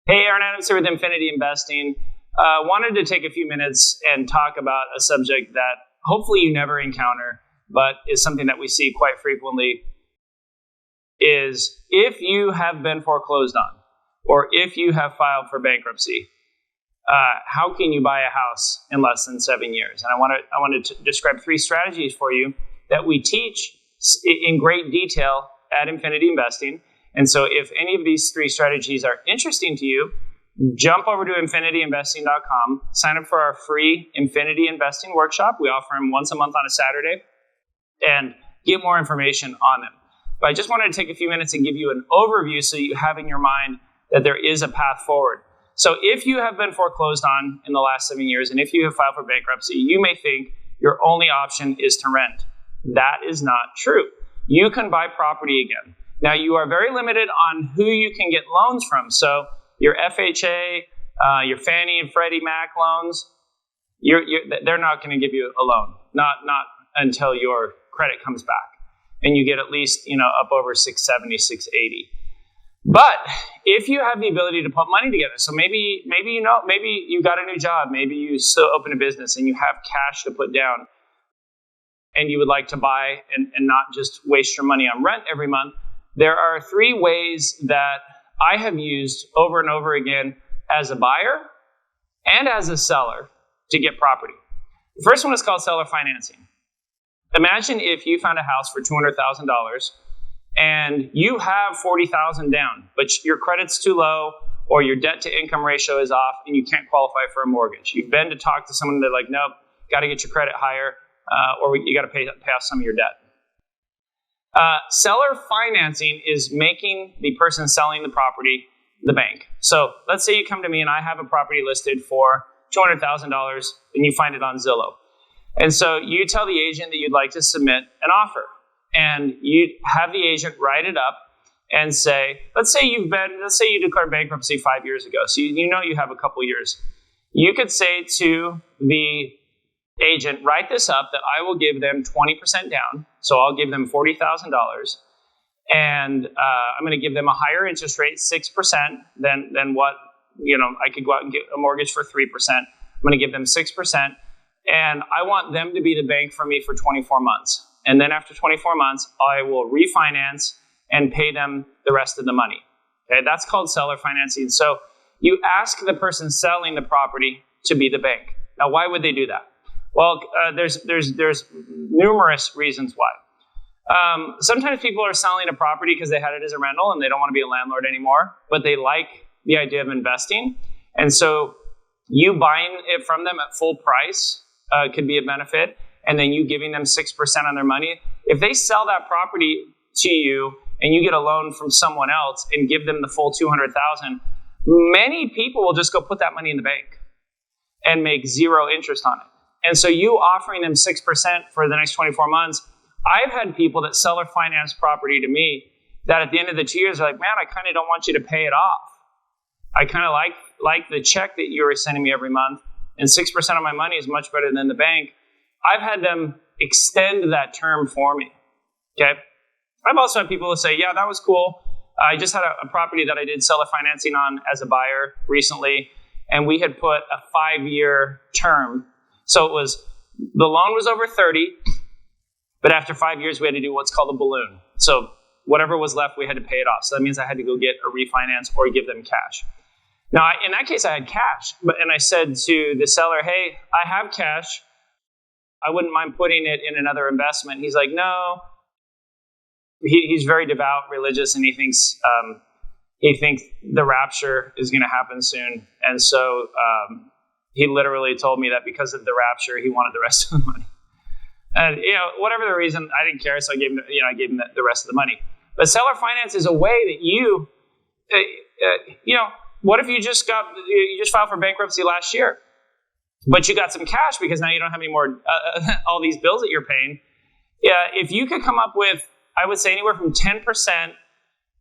Hey, Aaron Adams here with Infinity Investing. Wanted to take a few minutes and talk about a subject that hopefully you never encounter, but is something that we see quite frequently, is if you have been foreclosed on, or if you have filed for bankruptcy, how can you buy a house in less than 7 years? And I want to describe 3 strategies for you that we teach in great detail at Infinity Investing. And so if any of these 3 strategies are interesting to you, jump over to infinityinvesting.com, sign up for our free Infinity Investing Workshop. We offer them once a month on a Saturday, and get more information on them. But I just wanted to take a few minutes and give you an overview so you have in your mind that there is a path forward. So if you have been foreclosed on in the last 7 years, and if you have filed for bankruptcy, you may think your only option is to rent. That is not true. You can buy property again. Now, you are very limited on who you can get loans from. So your FHA, your Fannie and Freddie Mac loans, they're not going to give you a loan, not until your credit comes back, and you get at least up over 670, 680. But if you have the ability to put money together, so maybe you got a new job, maybe you still open a business and you have cash to put down, and you would like to buy and not just waste your money on rent every month. There are 3 ways that I have used over and over again as a buyer and as a seller to get property. The first one is called seller financing. Imagine if you found a house for $200,000 and you have $40,000 down, but your credit's too low or your debt to income ratio is off and you can't qualify for a mortgage. You've been to talk to someone, they're like, nope, got to get your credit higher, or you got to pay off some of your debt. Seller financing is making the person selling the property the bank. So let's say you come to me and I have a property listed for $200,000 and you find it on Zillow. And so you tell the agent that you'd like to submit an offer, and you have the agent write it up and say, let's say you declared bankruptcy 5 years ago. So you have a couple years. You could say to the agent, write this up that I will give them 20% down. So I'll give them $40,000, and I'm going to give them a higher interest rate, 6% than what I could go out and get a mortgage for 3%. I'm going to give them 6%, and I want them to be the bank for me for 24 months. And then after 24 months, I will refinance and pay them the rest of the money. Okay, that's called seller financing. So you ask the person selling the property to be the bank. Now, why would they do that? Well, there's numerous reasons why. Sometimes people are selling a property because they had it as a rental and they don't want to be a landlord anymore, but they like the idea of investing. And so you buying it from them at full price could be a benefit, and then you giving them 6% on their money. If they sell that property to you and you get a loan from someone else and give them the full $200,000, many people will just go put that money in the bank and make 0 interest on it. And so you offering them 6% for the next 24 months, I've had people that seller finance property to me that at the end of the 2 years are like, man, I kind of don't want you to pay it off. I kind of like the check that you were sending me every month, and 6% of my money is much better than the bank. I've had them extend that term for me. Okay. I've also had people who say, yeah, that was cool. I just had a property that I did seller financing on as a buyer recently, and we had put a 5-year term. So the loan was over 30, but after 5 years, we had to do what's called a balloon. So whatever was left, we had to pay it off. So that means I had to go get a refinance or give them cash. Now, in that case, I had cash, and I said to the seller, hey, I have cash. I wouldn't mind putting it in another investment. He's like, no. He's very devout, religious, and he thinks the rapture is going to happen soon. And so he literally told me that because of the rapture, he wanted the rest of the money. And whatever the reason, I didn't care, so I gave him the rest of the money. But seller finance is a way that you what if you just filed for bankruptcy last year, but you got some cash because now you don't have any more all these bills that you're paying. Yeah, if you could come up with, I would say anywhere from 10%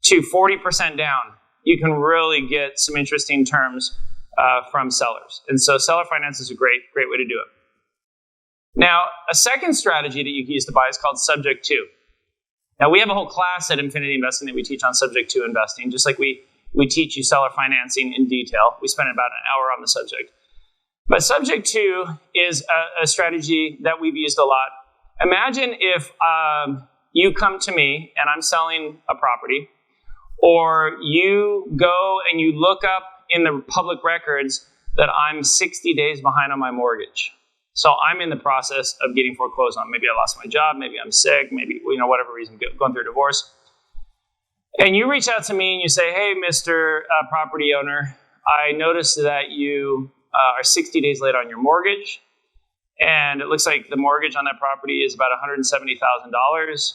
to 40% down, you can really get some interesting terms from sellers. And so seller finance is a great way to do it. Now, a second strategy that you can use to buy is called subject to. Now, we have a whole class at Infinity Investing that we teach on subject to investing, just like we we teach you seller financing in detail. We spent about an hour on the subject. But subject 2 is a strategy that we've used a lot. Imagine if you come to me and I'm selling a property, or you go and you look up in the public records that I'm 60 days behind on my mortgage. So I'm in the process of getting foreclosed on. Maybe I lost my job, maybe I'm sick, maybe, whatever reason, going through a divorce. And you reach out to me and you say, hey, Mr. Property owner, I noticed that you are 60 days late on your mortgage. And it looks like the mortgage on that property is about $170,000.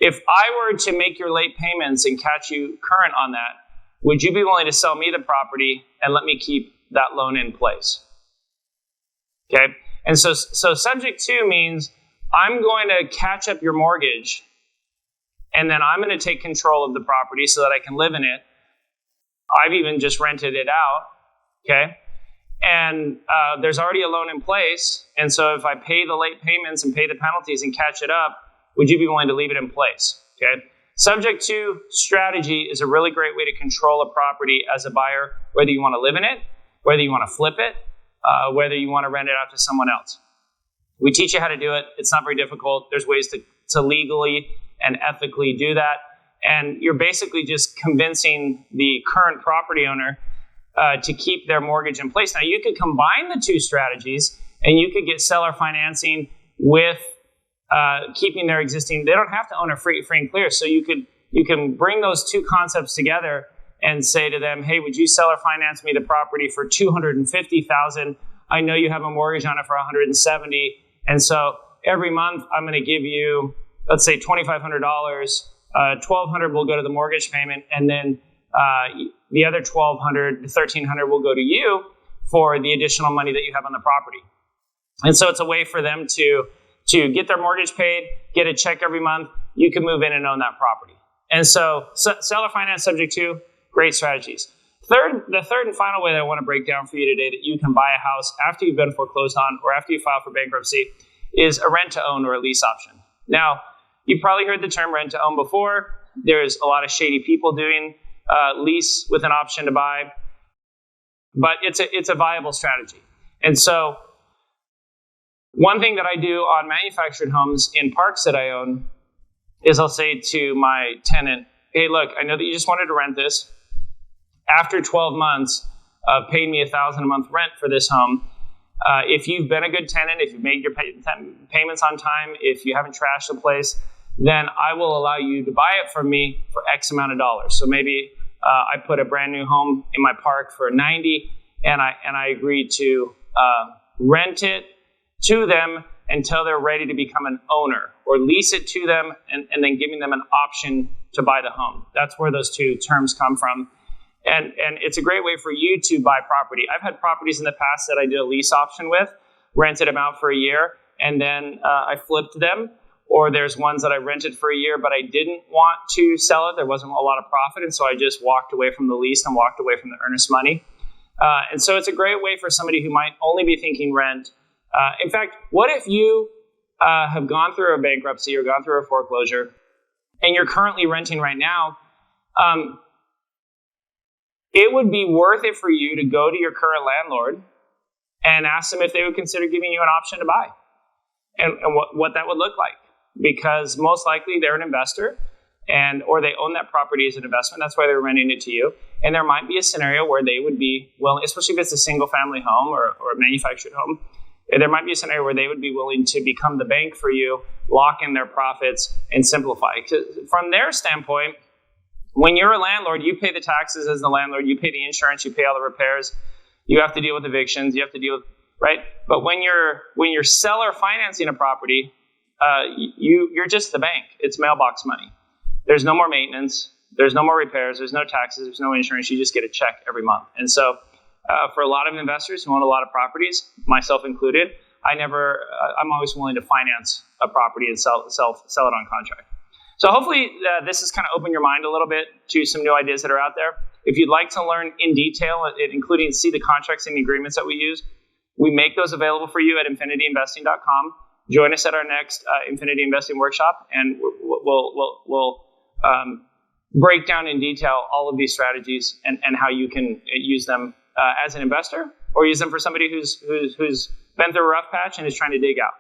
If I were to make your late payments and catch you current on that, would you be willing to sell me the property and let me keep that loan in place? Okay. And so subject 2 means I'm going to catch up your mortgage, and then I'm going to take control of the property so that I can live in it. I've even just rented it out. Okay. And there's already a loan in place. And so if I pay the late payments and pay the penalties and catch it up, would you be willing to leave it in place? Okay. Subject 2 strategy is a really great way to control a property as a buyer, whether you want to live in it, whether you want to flip it, whether you want to rent it out to someone else. We teach you how to do it. It's not very difficult. There's ways to legally and ethically do that. And you're basically just convincing the current property owner to keep their mortgage in place. Now, you could combine the 2 strategies, and you could get seller financing with keeping their existing. They don't have to own a free and clear. So you can bring those 2 concepts together and say to them, hey, would you seller finance me the property for $250,000? I know you have a mortgage on it for $170,000. And so every month I'm going to give you, let's say $2,500. $1,200 will go to the mortgage payment, and then the other $1,200 to $1,300 will go to you for the additional money that you have on the property. And so it's a way for them to get their mortgage paid, get a check every month. You can move in and own that property. And so seller finance subject 2, great strategies. The third and final way that I want to break down for you today that you can buy a house after you've been foreclosed on or after you file for bankruptcy is a rent to own or a lease option. Now, you've probably heard the term rent to own before. There's a lot of shady people doing lease with an option to buy, but it's a viable strategy. And so one thing that I do on manufactured homes in parks that I own is I'll say to my tenant, hey, look, I know that you just wanted to rent this. After 12 months of paying me $1,000 a month rent for this home, if you've been a good tenant, if you've made your payments on time, if you haven't trashed the place, then I will allow you to buy it from me for X amount of dollars. So maybe I put a brand new home in my park for $90, and I agree to rent it to them until they're ready to become an owner, or lease it to them and then giving them an option to buy the home. That's where those 2 terms come from. And it's a great way for you to buy property. I've had properties in the past that I did a lease option with, rented them out for a year, and then I flipped them. Or there's ones that I rented for a year, but I didn't want to sell it. There wasn't a lot of profit, and so I just walked away from the lease and walked away from the earnest money. And so it's a great way for somebody who might only be thinking rent. In fact, what if you have gone through a bankruptcy or gone through a foreclosure, and you're currently renting right now? It would be worth it for you to go to your current landlord and ask them if they would consider giving you an option to buy, and what that would look like. Because most likely they're an investor, or they own that property as an investment. That's why they're renting it to you. And there might be a scenario where they would be willing, especially if it's a single family home or a manufactured home, there might be a scenario where they would be willing to become the bank for you, lock in their profits, and simplify. From their standpoint, when you're a landlord, you pay the taxes as the landlord, you pay the insurance, you pay all the repairs, you have to deal with evictions, you have to deal with, right? But when you're seller financing a property, you're just the bank. It's mailbox money. There's no more maintenance. There's no more repairs. There's no taxes. There's no insurance. You just get a check every month. And so for a lot of investors who own a lot of properties, myself included, I'm always willing to finance a property and sell it on contract. So hopefully this has kind of opened your mind a little bit to some new ideas that are out there. If you'd like to learn in detail, including see the contracts and the agreements that we use, we make those available for you at infinityinvesting.com. Join us at our next Infinity Investing Workshop, and we'll break down in detail all of these strategies and how you can use them as an investor, or use them for somebody who's been through a rough patch and is trying to dig out.